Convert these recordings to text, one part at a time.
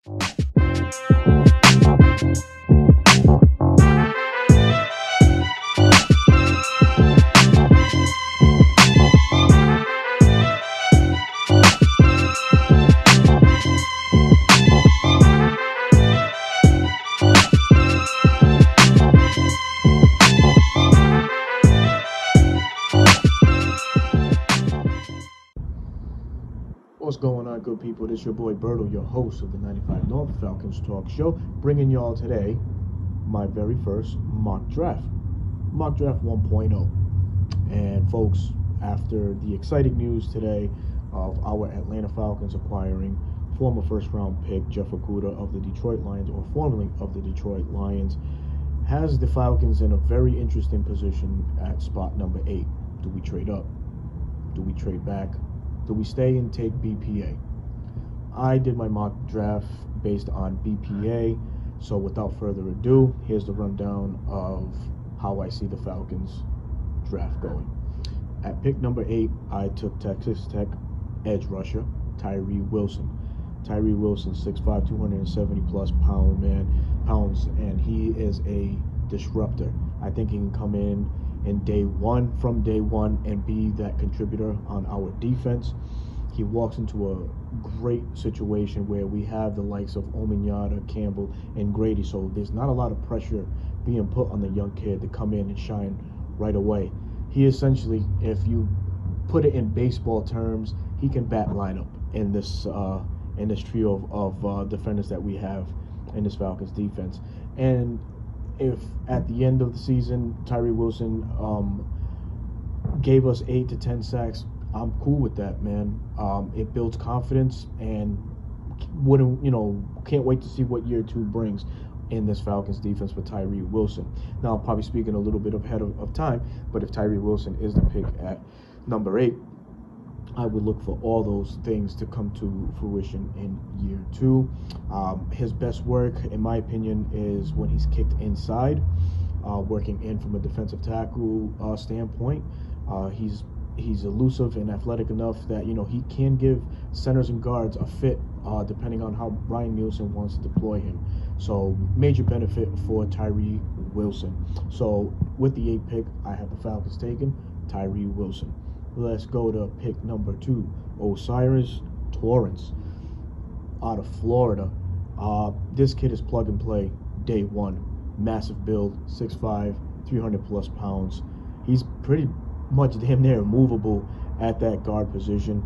What's going on, good people? This is your boy Berto, your host of the 95 North Falcons Talk Show, bringing y'all today my very first mock draft 1.0. And folks, after the exciting news today of our Atlanta Falcons acquiring former first-round pick Jeff Okudah of the Detroit Lions, or formerly of the Detroit Lions, has the Falcons in a very interesting position at spot number 8. Do we trade up? Do we trade back? Do we stay and take BPA? I did my mock draft based on BPA, so without further ado, here's the rundown of how I see the Falcons draft going. At pick number 8, I took Texas Tech edge rusher Tyree Wilson. Tyree Wilson, 6'5", 270 plus pounds, and he is a disruptor. I think he can come in from day one and be that contributor on our defense. He walks into a great situation where we have the likes of Ominyata, Campbell, and Grady, so there's not a lot of pressure being put on the young kid to come in and shine right away. He essentially, if you put it in baseball terms, he can bat lineup in this trio of defenders that we have in this Falcons defense. And if at the end of the season Tyree Wilson gave us 8 to 10 sacks, I'm cool with that, man. It builds confidence, and can't wait to see what year 2 brings in this Falcons defense for Tyree Wilson. Now, I'm probably speaking a little bit ahead of time, but if Tyree Wilson is the pick at number 8, I would look for all those things to come to fruition in year 2. His best work, in my opinion, is when he's kicked inside, working in from a defensive tackle standpoint. He's elusive and athletic enough that he can give centers and guards a fit, depending on how Brian Nielsen wants to deploy him. So major benefit for Tyree Wilson. So with the 8th pick, I have the Falcons taken Tyree Wilson. Let's go to pick number 2, O'Cyrus Torrence out of Florida. This kid is plug and play day one. Massive build, 6'5", 300 plus pounds. He's pretty much damn near immovable at that guard position.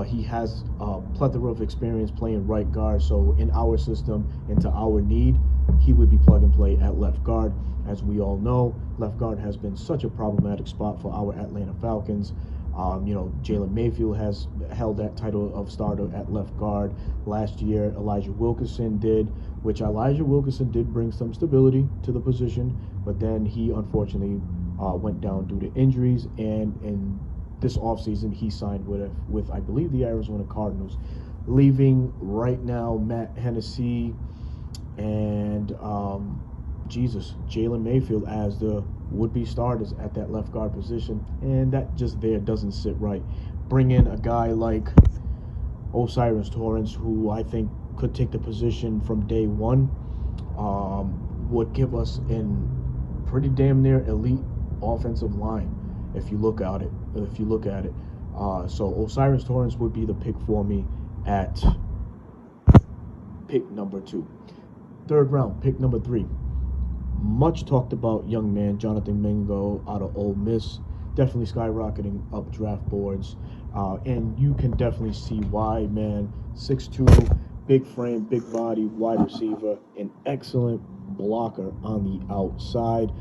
He has a plethora of experience playing right guard, so in our system and to our need, he would be plug and play at left guard. As we all know, left guard has been such a problematic spot for our Atlanta Falcons. Jalen Mayfield has held that title of starter at left guard. Last year, Elijah Wilkinson did, which Elijah Wilkinson did bring some stability to the position, but then he unfortunately went down due to injuries, and in this offseason he signed with I believe the Arizona Cardinals, leaving right now Matt Hennessy and Jalen Mayfield as the would-be starters at that left guard position, and that just there doesn't sit right. Bring in a guy like O'Cyrus Torrence, who I think could take the position from day one, would give us an pretty damn near elite offensive line if you look at it. So O'Cyrus Torrence would be the pick for me at pick number 2. 3rd round, pick number 3. Much talked about young man Jonathan Mingo out of Ole Miss, definitely skyrocketing up draft boards, and you can definitely see why, man. 6'2", big frame, big body, wide receiver, an excellent blocker on the outside.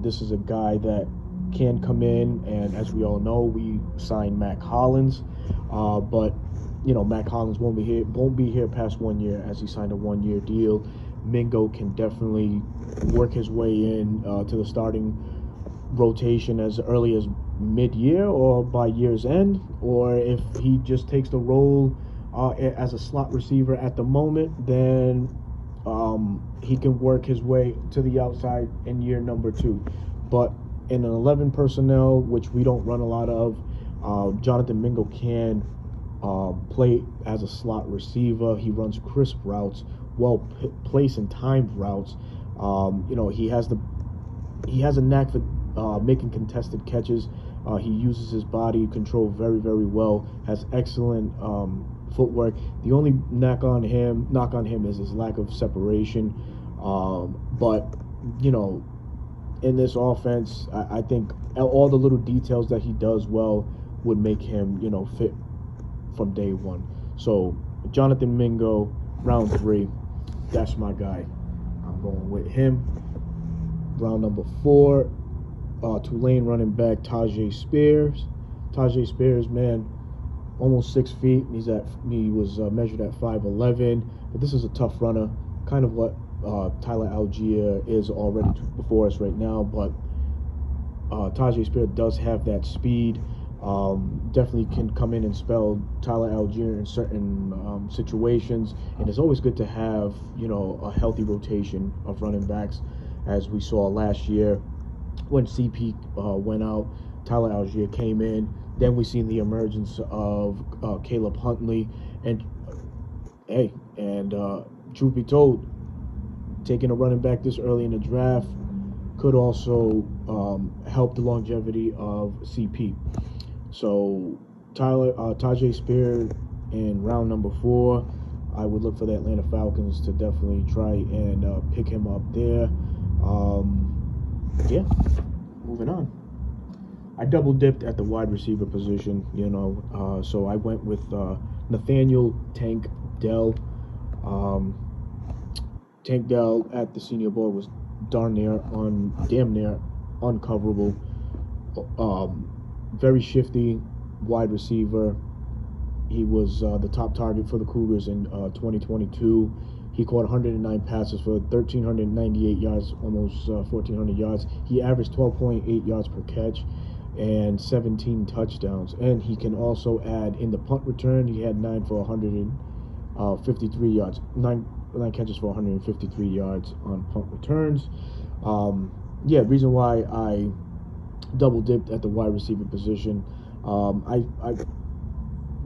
This is a guy that can come in, and as we all know, we signed Mac Hollins, but Mac Hollins won't be here past 1 year, as he signed a 1-year deal. Mingo can definitely work his way in to the starting rotation as early as mid-year or by year's end, or if he just takes the role as a slot receiver at the moment, then he can work his way to the outside in year number 2. But in an 11 personnel, which we don't run a lot of, Jonathan Mingo can play as a slot receiver. He runs crisp routes, well placed and timed routes. He has a knack for making contested catches. He uses his body control very, very well. Has excellent footwork. The only knock on him is his lack of separation. But in this offense, I think all the little details that he does well would make him, fit from day one. So Jonathan Mingo, round 3, that's my guy. I'm going with him. Round number 4, Tulane running back Tajay Spears. Tajay Spears, man, almost 6 feet. He was measured at 5'11", but this is a tough runner, kind of what Tyler Algier is already before us right now. But Tajay Spears does have that speed. Definitely can come in and spell Tyler Algier in certain situations, and it's always good to have a healthy rotation of running backs, as we saw last year when CP went out. Tyler Algier came in. Then we seen the emergence of Caleb Huntley, and truth be told, taking a running back this early in the draft could also help the longevity of CP. So Tajay Spears in round number 4, I would look for the Atlanta Falcons to definitely try and pick him up there. Moving on. I double dipped at the wide receiver position, so I went with Nathaniel Tank Dell. Tank Dell at the Senior Bowl was damn near uncoverable. Very shifty wide receiver. He was the top target for the Cougars in 2022. He caught 109 passes for 1,398 yards, almost 1,400 yards. He averaged 12.8 yards per catch and 17 touchdowns. And he can also add in the punt return. He had 9 for 153 yards. 9 catches for 153 yards on punt returns. Reason why I double dipped at the wide receiver position.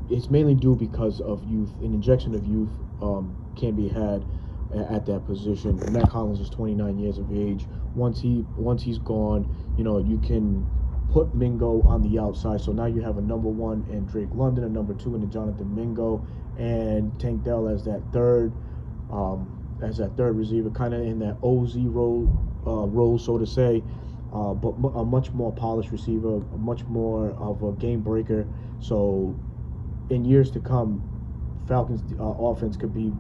It's mainly due because of youth. An injection of youth can be had at that position. Matt Collins is 29 years of age. Once he's gone, you can put Mingo on the outside. So now you have a number 1 in Drake London, a number 2 in Jonathan Mingo, and Tank Dell as that third receiver, kind of in that OZ role, so to say. But a much more polished receiver, much more of a game breaker. So in years to come, Falcons offense could be,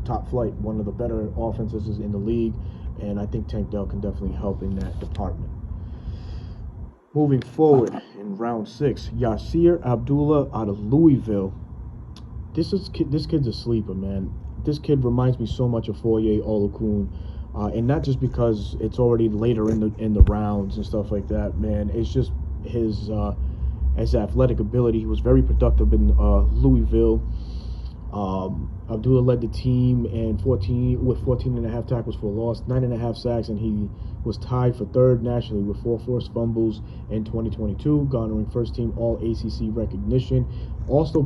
top flight, one of the better offenses in the league, and I think Tank Dell can definitely help in that department. Moving forward in round 6, Yasir Abdullah out of Louisville. This kid's a sleeper, man. This kid reminds me so much of Foye Oluokun. And not just because it's already later in the rounds and stuff like that, man. It's just his athletic ability. He was very productive in Louisville. Abdullah led the team with 14 and a half tackles for loss, 9.5 sacks, and he was tied for 3rd nationally with 4 forced fumbles in 2022, garnering first-team All-ACC recognition. Also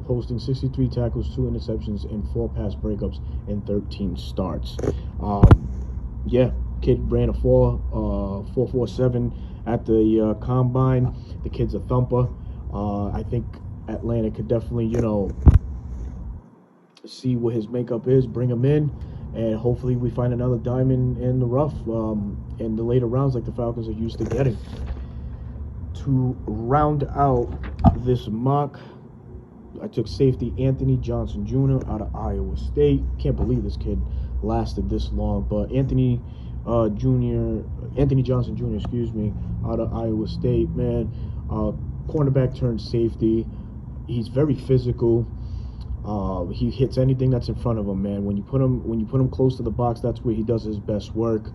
posting 63 tackles, 2 interceptions, and 4 pass breakups in 13 starts. Kid ran a 4.47 at the combine. The kid's a thumper. I think Atlanta could definitely, see what his makeup is, bring him in, and hopefully we find another diamond in the rough in the later rounds like the Falcons are used to getting. To round out this mock, I took safety Anthony Johnson Jr. out of Iowa State. Can't believe this kid lasted this long, but Anthony Johnson Jr., out of Iowa State, man. Cornerback turned safety. He's very physical. He hits anything that's in front of him, man. When you put him close to the box, that's where he does his best work.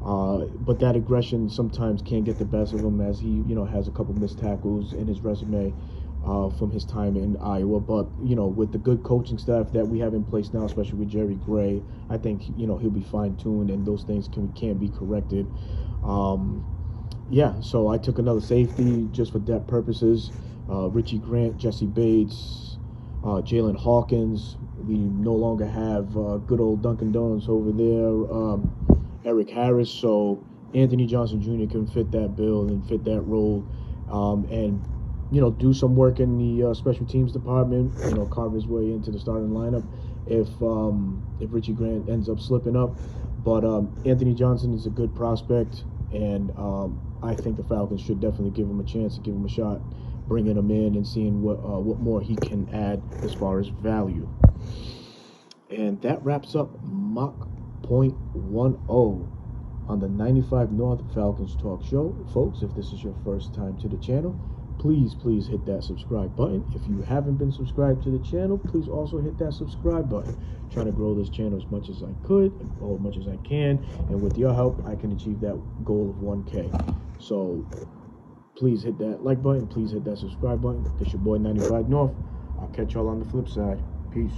But that aggression sometimes can't get the best of him, as he, has a couple missed tackles in his resume from his time in Iowa. But, with the good coaching staff that we have in place now, especially with Jerry Gray, I think, he'll be fine-tuned and those things can be corrected. So I took another safety just for depth purposes. Richie Grant, Jesse Bates, Jalen Hawkins. We no longer have good old Dunkin' Donuts over there. Eric Harris. So Anthony Johnson Jr. can fit that bill and fit that role, and do some work in the special teams department. Carve his way into the starting lineup if Richie Grant ends up slipping up. But Anthony Johnson is a good prospect, and I think the Falcons should definitely give him a chance to give him a shot, bringing him in and seeing what more he can add as far as value. And that wraps up Mock Point 10 on the 95 North Falcons Talk Show. Folks, if this is your first time to the channel, please hit that subscribe button. If you haven't been subscribed to the channel, please also hit that subscribe button. I'm trying to grow this channel as much as I could, or as much as I can, and with your help, I can achieve that goal of 1K. So please hit that like button, please hit that subscribe button. It's your boy 95 North. I'll catch y'all on the flip side. Peace.